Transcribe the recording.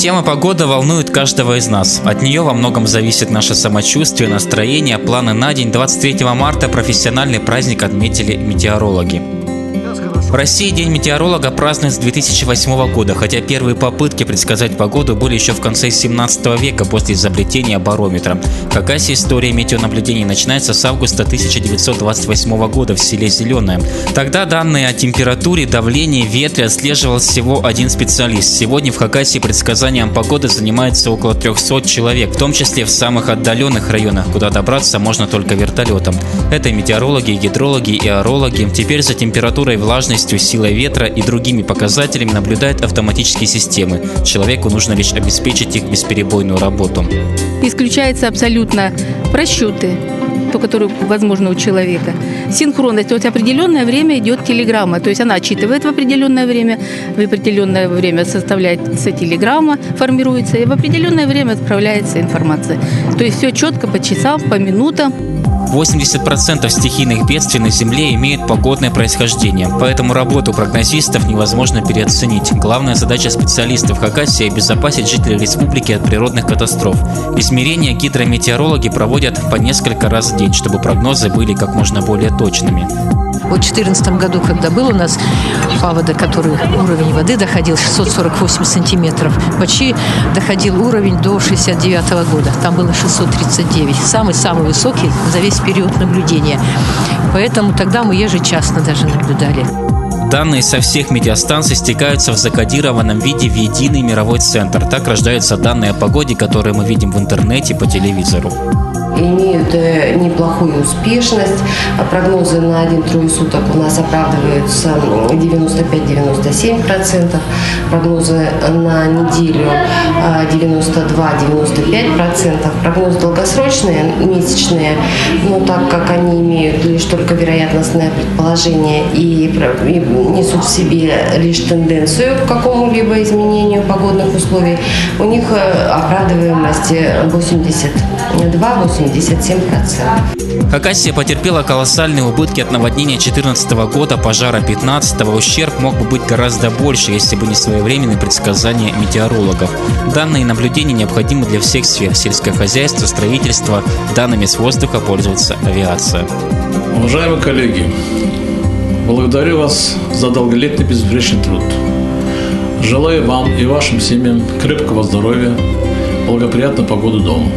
Тема погоды волнует каждого из нас. От нее во многом зависит наше самочувствие, настроение, планы на день. 23 марта профессиональный праздник отметили метеорологи. В России День метеоролога празднуют с 2008 года, хотя первые попытки предсказать погоду были еще в конце 17 века после изобретения барометра. В Хакасии история метеонаблюдений начинается с августа 1928 года в селе Зеленое. Тогда данные о температуре, давлении, ветре отслеживал всего один специалист. Сегодня в Хакасии предсказанием погоды занимается около 300 человек, в том числе в самых отдаленных районах, куда добраться можно только вертолетом. Это метеорологи, гидрологи и аэрологи. Теперь за температурой, влажностью, силой ветра и другими показателями наблюдают автоматические системы. Человеку нужно лишь обеспечить их бесперебойную работу. Исключаются абсолютно просчеты, то, которые возможно у человека. Синхронность. Вот в определенное время идет телеграмма, то есть она отчитывает в определенное время составляется телеграмма, формируется, и в определенное время отправляется информация. То есть все четко по часам, по минутам. 80% стихийных бедствий на Земле имеют погодное происхождение, поэтому работу прогнозистов невозможно переоценить. Главная задача специалистов Хакасии – обезопасить жителей республики от природных катастроф. Измерения гидрометеорологи проводят по несколько раз в день, чтобы прогнозы были как можно более точными. Вот в 2014 году, когда был у нас паводок, который уровень воды доходил 648 сантиметров, почти доходил уровень до 1969 года. Там было 639. Самый-самый высокий за весь период наблюдения. Поэтому тогда мы ежечасно даже наблюдали. Данные со всех метеостанций стекаются в закодированном виде в единый мировой центр. Так рождаются данные о погоде, которые мы видим в интернете, по телевизору. Имеют неплохую успешность. Прогнозы на 1-3 суток у нас оправдываются 95-97%. Прогнозы на неделю 92-95%. Прогнозы долгосрочные, месячные, но так как они имеют лишь только вероятностное предположение и несут в себе лишь тенденцию к какому-либо изменению погодных условий, у них оправдываемость 82-87%. Хакасия потерпела колоссальные убытки от наводнения 2014 года, пожара 2015. Ущерб мог бы быть гораздо больше, если бы не своевременные предсказания метеорологов. Данные наблюдения необходимы для всех сфер – сельское хозяйство, строительство. Данными с воздуха пользуется авиация. Уважаемые коллеги, благодарю вас за долголетний безупречный труд. Желаю вам и вашим семьям крепкого здоровья, благоприятной погоды дома.